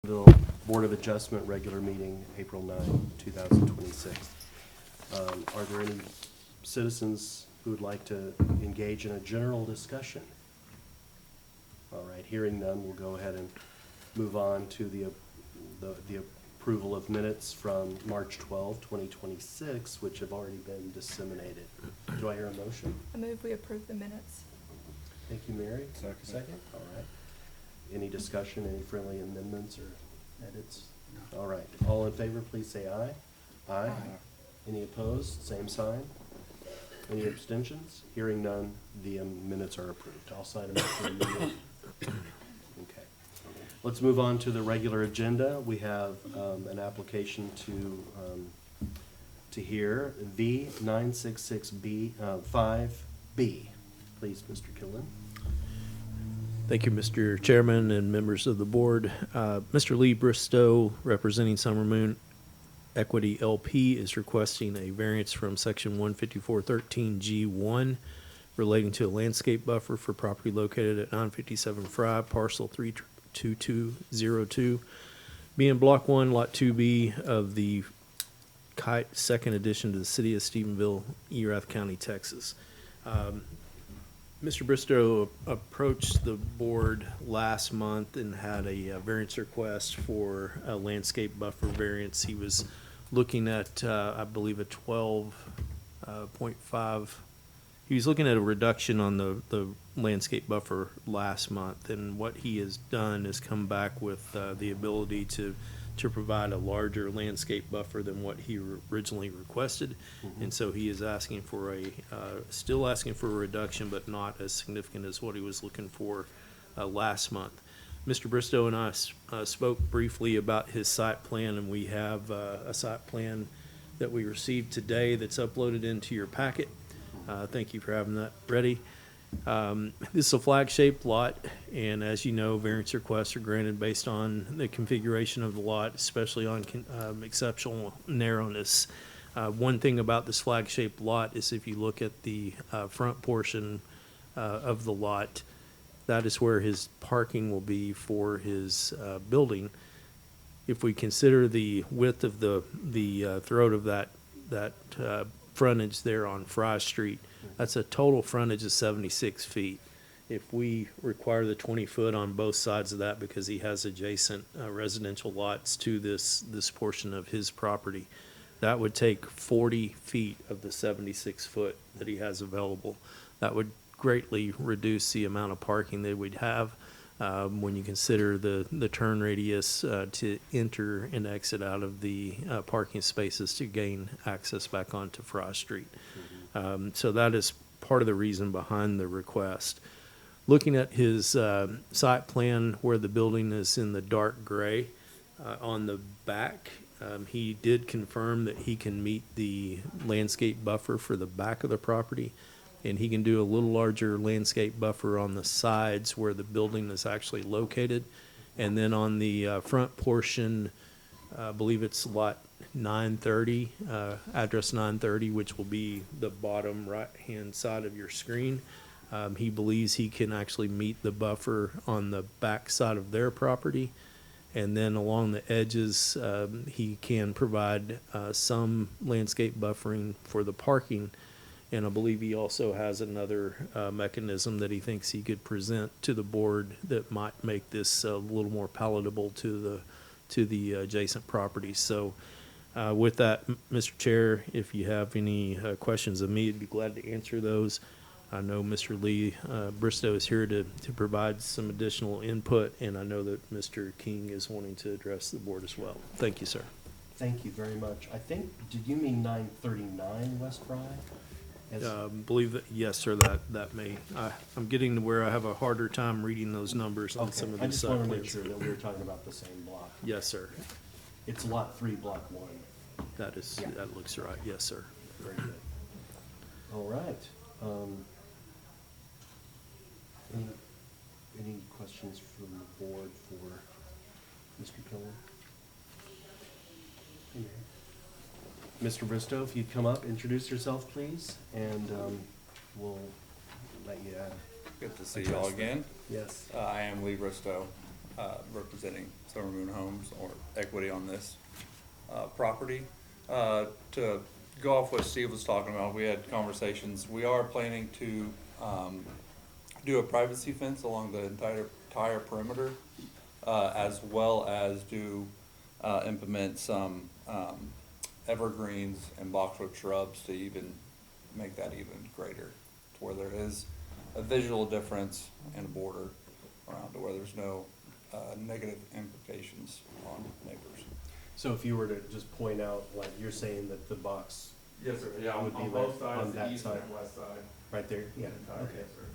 Board of Adjustment regular meeting, April 9, 2026. Are there any citizens who would like to engage in a general discussion? All right, hearing none, we'll go ahead and move on to the approval of minutes from March 12, 2026, which have already been disseminated. Do I hear a motion? I move we approve the minutes. Thank you, Mary. Second. All right. Any discussion, any friendly amendments or edits? No. All right. All in favor, please say aye. Aye. Aye. Any opposed? Same sign. Any abstentions? Hearing none, the minutes are approved. I'll sign them after the meeting. Okay. Let's move on to the regular agenda. We have an application to hear V966B 5B. Please, Mr. Killen. Thank you, Mr. Chairman and members of the board. Mr. Lee Bristow, representing Summer Moon Equity LP, is requesting a variance from section 154.13G1 relating to a landscape buffer for property located at 957 Fry, parcel 32202, being block 1, lot 2B of the Kite second addition to the city of Stephenville, Erath County, Texas. Mr. Bristow approached the board last month and had a variance request for a landscape buffer variance. He was looking at, I believe, a 12.5. He was looking at a reduction on the landscape buffer last month, and what he has done is come back with the ability to provide a larger landscape buffer than what he originally requested. Mm-hmm. And so he is asking for still asking for a reduction, but not as significant as what he was looking for last month. Mr. Bristow and I spoke briefly about his site plan, and we have a site plan that we received today that's uploaded into your packet. Thank you for having that ready. This is a flag-shaped lot, and as you know, variance requests are granted based on the configuration of the lot, especially on exceptional narrowness. One thing about this flag-shaped lot is if you look at the front portion of the lot, that is where his parking will be for his building. If we consider the width of the throat of that frontage there on Fry Street, that's a total frontage of 76 feet. If we require the 20 foot on both sides of that because he has adjacent residential lots to this portion of his property, that would take 40 feet of the 76 foot that he has available. That would greatly reduce the amount of parking that we'd have when you consider the turn radius to enter and exit out of the parking spaces to gain access back onto Fry Street. So that is part of the reason behind the request. Looking at his site plan where the building is in the dark gray, on the back, he did confirm that he can meet the landscape buffer for the back of the property, and he can do a little larger landscape buffer on the sides where the building is actually located. And then on the front portion, I believe it's lot 930, address 930, which will be the bottom right-hand side of your screen. He believes he can actually meet the buffer on the back side of their property. And then along the edges, he can provide some landscape buffering for the parking. And I believe he also has another mechanism that he thinks he could present to the board that might make this a little more palatable to the adjacent properties. So with that, Mr. Chair, if you have any questions of me, I'd be glad to answer those. I know Mr. Lee Bristow is here to provide some additional input, and I know that Mr. King is wanting to address the board as well. Thank you, sir. Thank you very much. I think, did you mean 939 West Fry? Believe that, yes, sir, that may, I'm getting to where I have a harder time reading those numbers on some of I these just site want to make plans. sure that we were talking about the same block. Yes, sir. It's lot 3, block 1. That is, Yeah. that looks right. Yes, sir. Very good. All right. Any questions from the board for Mr. Keller? Mr. Bristow, if you'd come up, introduce yourself, please, and we'll let you Good to see you all again. Yes. I am Lee Bristow. representing Summer Moon Homes or equity on this property. To go off what Steve was talking about, we had conversations. We are planning to do a privacy fence along the entire perimeter, as well as implement some evergreens and boxwood shrubs to even make that even greater, to where there is a visual difference and a border around, to where there's no negative implications on neighbors. So if you were to just point out, like, you're saying that the box Yes, sir. Yeah, would be on right both sides, on the that east side, and west side. right there, yeah, Entire, okay. yes, sir.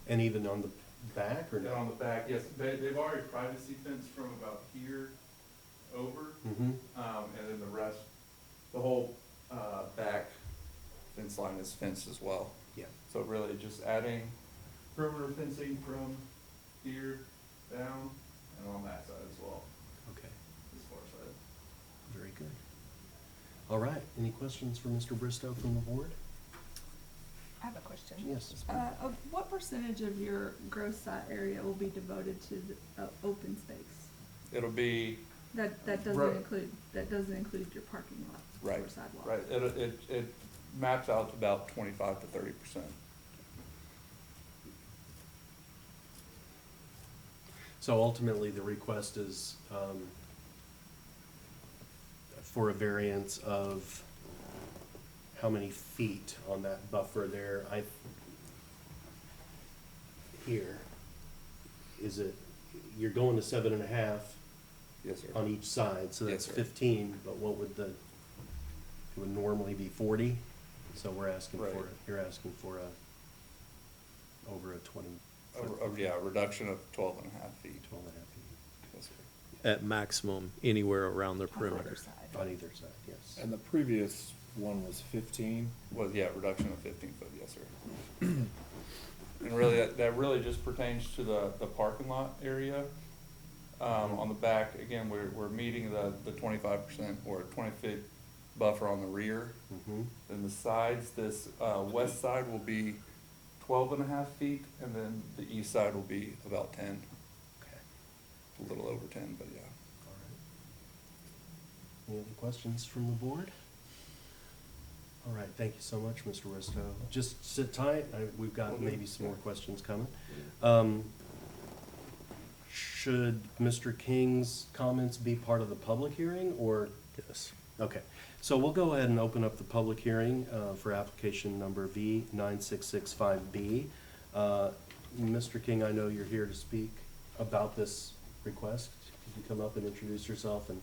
And even on the back, or And no? on the back, yes, they've already privacy fenced from about here over, Mm-hmm, and then the rest, the whole, back fence line is fenced as well. yeah, So really just adding perimeter fencing from here down and on that side as well, okay, this far side. very good. All right, any questions for Mr. Bristow from the board? I have a question. Yes. What percentage of your gross site area will be devoted to the open space? It'll be, That Right. doesn't include your parking lot right, or sidewalk? right, it maps out to about 25 to 30%. So ultimately, the request is for a variance of how many feet on that buffer there? Here, is it, you're going to 7.5 Yes, sir. on each side, so that's Yes, sir. 15, but what would it would normally be 40? So we're asking Right. you're asking for over a 20. Yeah, a reduction of 12 and a half feet. 12.5 feet Yes, sir. At maximum, anywhere around the On either perimeter. side. on either side, yes. And the previous one was 15. Well, yeah, reduction of 15 foot, yes, sir. And really, that really just pertains to the parking lot area. On the back, again, we're meeting the 25% or 20-foot buffer on the rear. Mm-hmm, Then the sides, this west side will be 12 and a half feet, and then the east side will be about 10, okay, a little over 10, but yeah. all right. Any other questions from the board? All right, thank you so much, Mr. Risto. Just sit tight, we've got maybe some more questions coming. Should Mr. King's comments be part of the public hearing, or? Yes. Okay, so we'll go ahead and open up the public hearing for application number V9665B. Mr. King, I know you're here to speak about this request. Could you come up and introduce yourself and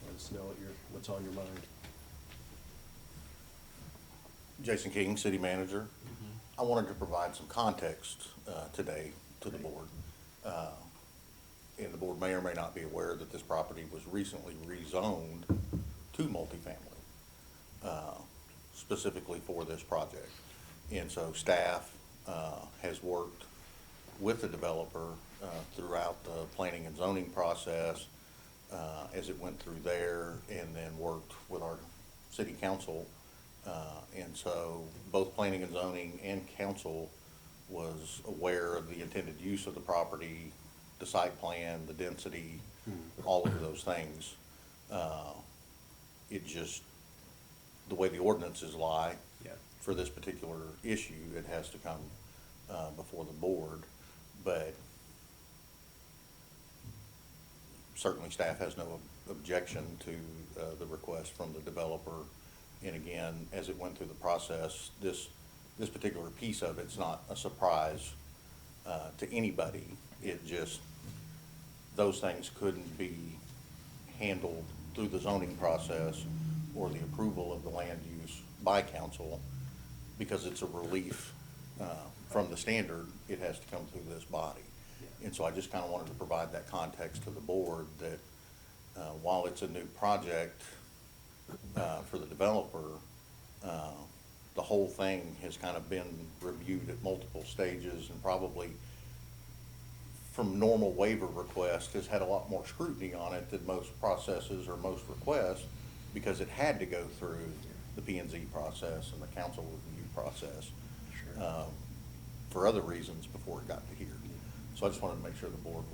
let us know what's on your mind? Jason King, City Manager. I wanted to provide some context today to the board. And the board may or may not be aware that this property was recently rezoned to multifamily, specifically for this project. And so staff has worked with the developer throughout the planning and zoning process as it went through there, and then worked with our city council. And so both planning and zoning and council was aware of the intended use of the property, the site plan, the density, all of those things. It just, the way the ordinances lie Yeah. for this particular issue, it has to come before the board. But certainly staff has no objection to the request from the developer. And again, as it went through the process, this particular piece of it's not a surprise to anybody. It just, those things couldn't be handled through the zoning process or the approval of the land use by council, because it's a relief from the standard. It has to come through this body. And so I just kind of wanted to provide that context to the board that while it's a new project for the developer, the whole thing has kind of been reviewed at multiple stages, and probably from normal waiver request has had a lot more scrutiny on it than most processes or most requests, because it had to go through the P&Z process and the council review process for other reasons before it got to here. So I just wanted to make sure the board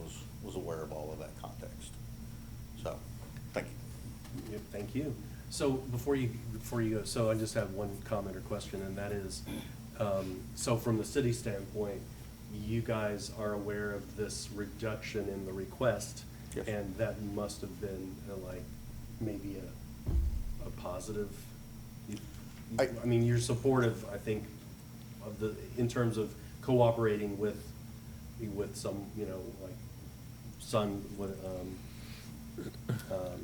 was aware of all of that context. So, thank you. Yep, thank you. So before you go, so I just have one comment or question, and that is, so from the city standpoint, you guys are aware of this reduction in the request? Yes. And that must have been like maybe a positive? I mean, you're supportive, I think, of the, in terms of cooperating with some, you know, like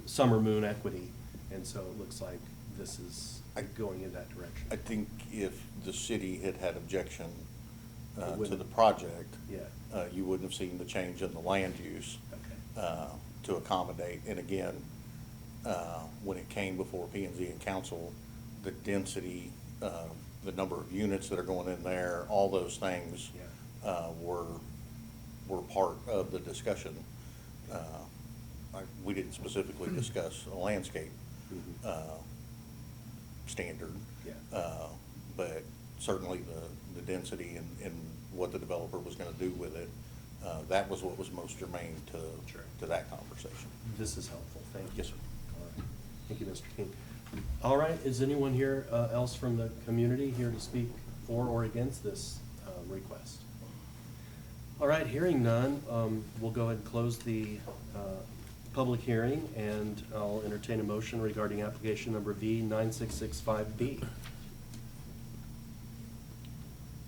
Summer Moon Equity, and so it looks like this is going in that direction. I think if the city had had objection It to wouldn't. the project, Yeah. you wouldn't have seen the change in the land use Okay. to accommodate. And again, when it came before P and Z and council, the density, the number of units that are going in there, all those things Yeah. were part of the discussion. We didn't specifically discuss a landscape Mhm. standard. Yeah. But certainly the density and what the developer was gonna do with it, that was what was most germane Sure. to that conversation. This is helpful, thank you. Yes, sir. All right. Thank you, Mr. King. All right, is anyone here else from the community here to speak for or against this request? All right, hearing none, we'll go ahead and close the public hearing, and I'll entertain a motion regarding application number V9665B.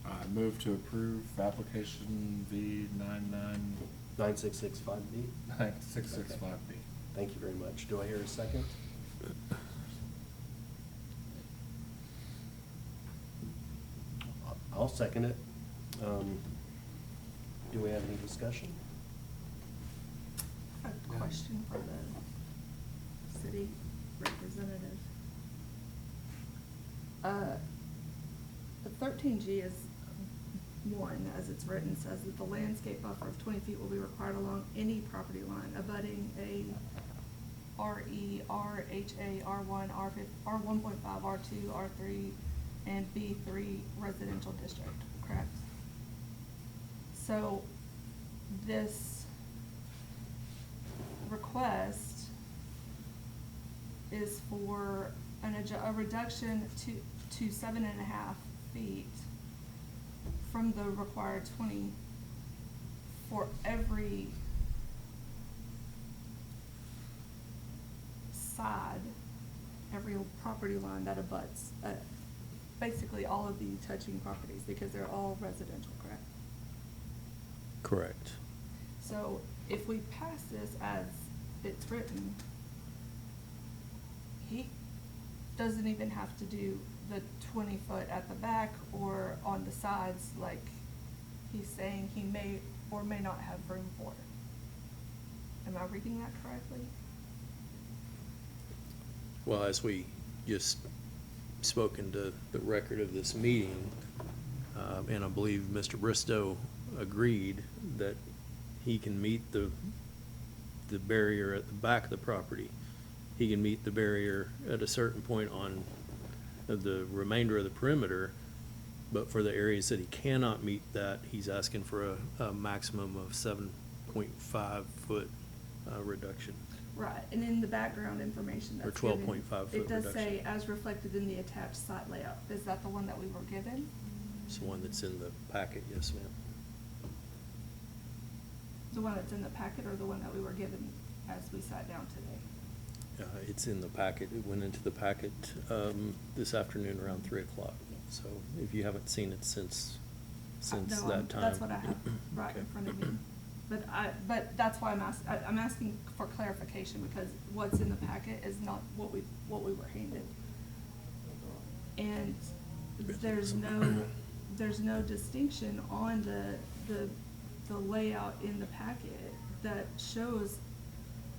I move to approve application V 9665B. 99665B. Thank you very much. Do I hear a second? I'll second it. Do we have any discussion? A question for the city representative. The 13G is one, as it's written, says that the landscape buffer of 20 feet will be required along any property line abutting a RE, RHA, R1, R1.5, R2, R3, and B3 residential district, correct? So this request is for a reduction to 7.5 feet from the required 20 for every side, every property line that abuts, basically all of the touching properties, because they're all residential, correct? Correct. So if we pass this as it's written, he doesn't even have to do the 20 foot at the back or on the sides like he's saying he may or may not have room for. Am I reading that correctly? Well, as we just spoke into the record of this meeting, and I believe Mr. Bristow agreed that he can meet the barrier at the back of the property. He can meet the barrier at a certain point on the remainder of the perimeter, but for the areas that he cannot meet that, he's asking for a maximum of 7.5 foot reduction. Right, and in the background information Or that's given, 12.5 foot it does say, reduction. as reflected in the attached site layout. Is that the one that we were given? It's the one that's in the packet, yes, ma'am. The one that's in the packet or the one that we were given as we sat down today? It's in the packet. It went into the packet this afternoon around 3 o'clock. So if you haven't seen it since No, that time. That's what I have right in Okay. front of me. But that's why I'm asking for clarification, because what's in the packet is not what we were handed. And there's no distinction on the layout in the packet that shows,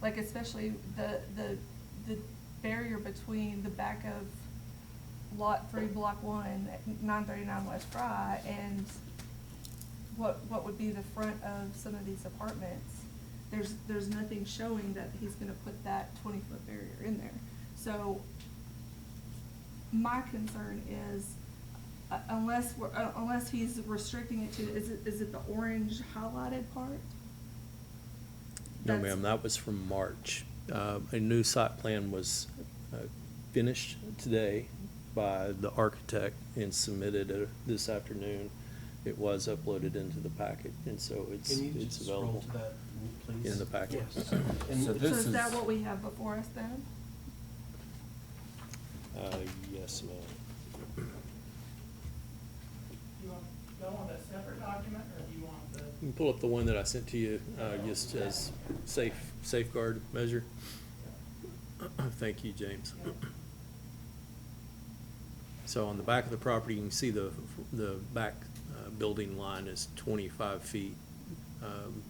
like, especially the barrier between the back of Lot 3, Block 1, 939 West Fry, and what would be the front of some of these apartments. There's nothing showing that he's gonna put that 20-foot barrier in there. So my concern is, unless he's restricting it to, is it the orange highlighted part? No, That's- ma'am, that was from March. A new site plan was finished today by the architect and submitted this afternoon. It was uploaded into the packet, and so it's Can you just scroll available to that, please? in the packet. And So So this is that is- what we have before us then? Yes, ma'am. You want to go on a separate document, or do you want the? You can pull up the one that I sent to you, just as safeguard measure. Thank you, James. So on the back of the property, you can see the back building line is 25 feet.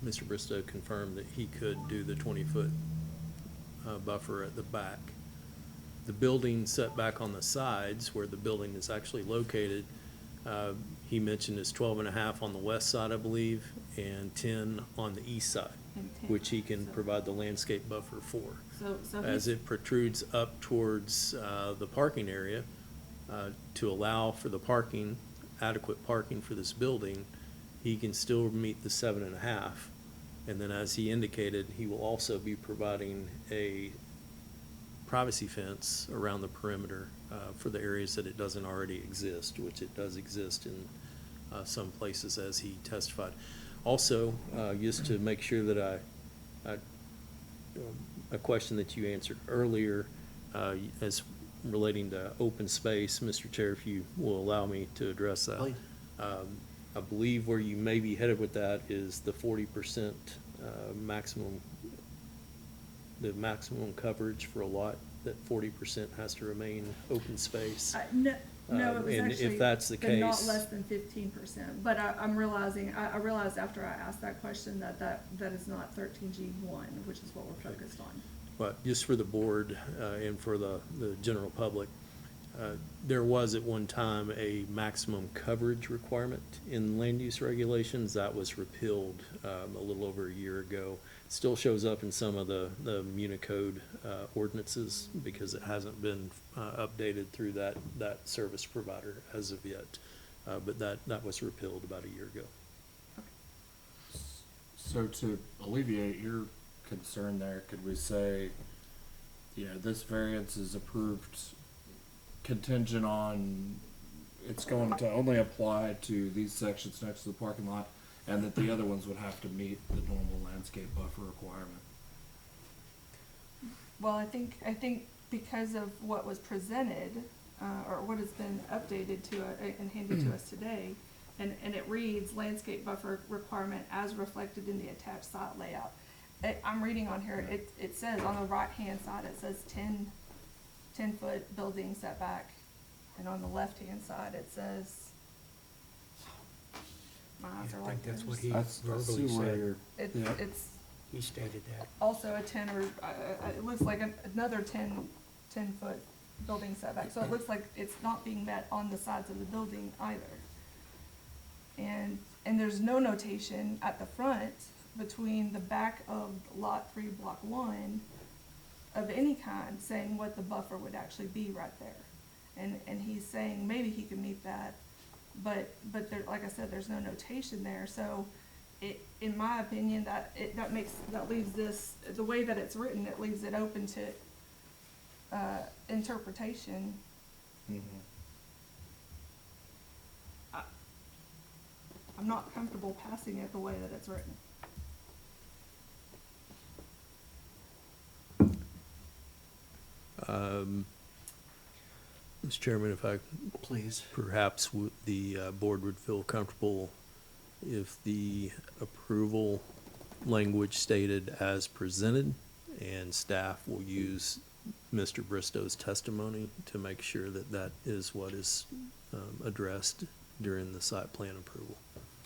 Mr. Bristow confirmed that he could do the 20-foot buffer at the back. The building setback on the sides, where the building is actually located, he mentioned is 12.5 on the west side, I believe, and 10 on the east side, And 10, which he can so- provide the landscape buffer for. So As he's, it protrudes up towards the parking area, to allow for the parking, adequate parking for this building, he can still meet the 7.5. And then, as he indicated, he will also be providing a privacy fence around the perimeter for the areas that it doesn't already exist, which it does exist in some places, as he testified. Also, just to make sure that a question that you answered earlier, as relating to open space, Mr. Chair, if you will allow me to address that. Please. I believe where you may be headed with that is the 40% maximum, the maximum coverage for a lot, that 40% has to remain open space. no, it was And if actually that's the the not case- less than 15%. But I'm realizing, I realized after I asked that question that is not 13G1, which is what we're focused on. But just for the board and for the general public, there was at one time a maximum coverage requirement in land use regulations. That was repealed a little over a year ago. Still shows up in some of the Municode ordinances because it hasn't been updated through that service provider as of yet. But that was repealed about a year ago. So to alleviate your concern there, could we say, yeah, this variance is approved contingent on, it's going to only apply to these sections next to the parking lot, and that the other ones would have to meet the normal landscape buffer requirement? Well, I think because of what was presented, or what has been updated to, and handed to us today, and it reads landscape buffer requirement as reflected in the attached site layout. I'm reading on here, it says on the right-hand side, it says 10-foot building setback, and on the left-hand side, it says, my eyes are I like think that's what this. he I see verbally where said. you're, yeah. It's He stated that. also a 10 or, it looks like another 10-foot building setback. So it looks like it's not being met on the sides of the building either. And there's no notation at the front between the back of Lot 3, Block 1 of any kind saying what the buffer would actually be right there. And he's saying maybe he can meet that, but there, like I said, there's no notation there. So in my opinion, that leaves this, the way that it's written, it leaves it open to interpretation. I'm not comfortable passing it the way that it's written. Mr. Chairman, if I Please. perhaps the board would feel comfortable if the approval language stated as presented, and staff will use Mr. Bristow's testimony to make sure that that is what is addressed during the site plan approval.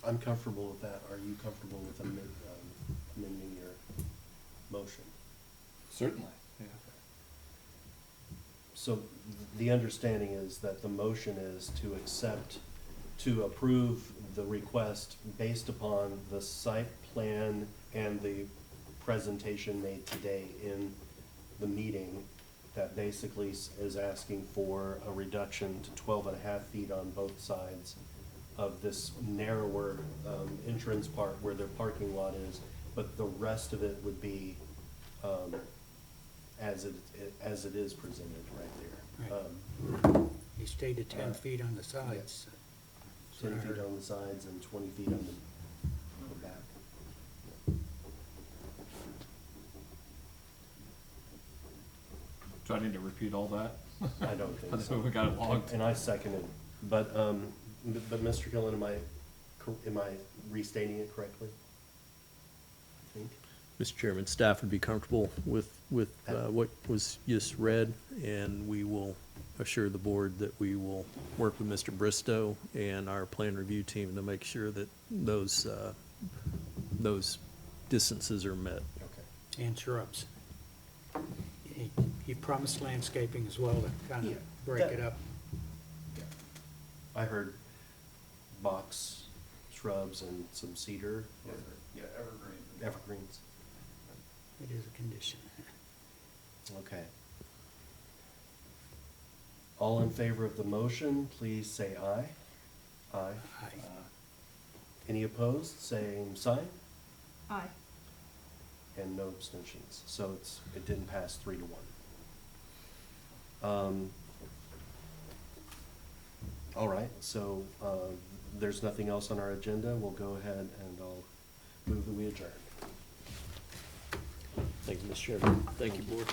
I'm comfortable with that. Are you comfortable with amending your motion? Certainly, yeah. So the understanding is that the motion is to approve the request based upon the site plan and the presentation made today in the meeting, that basically is asking for a reduction to 12.5 feet on both sides of this narrower entrance part where their parking lot is, but the rest of it would be as it is presented right there. He stated 10 feet on the sides. 10 feet on the sides and 20 feet on the back. Do I need to repeat all that? I don't think That's so. what we got it logged. And I seconded, but Mr. Gillen, am I restating it correctly? I think. Mr. Chairman, staff would be comfortable with what was just read, and we will assure the board that we will work with Mr. Bristow and our plan review team to make sure that those distances are met. Okay. And shrubs. He promised landscaping as well to kind Yeah, of break it up. I heard box shrubs and some cedar. Yeah, evergreen. Evergreens. It is a condition. Okay. All in favor of the motion, please say aye. Aye. Aye. Any opposed, same sign, Aye. and no abstentions. So it didn't pass 3-1. All right, so there's nothing else on our agenda. We'll go ahead and I'll move that we adjourn. Thank you, Mr. Chairman. Thank you, board.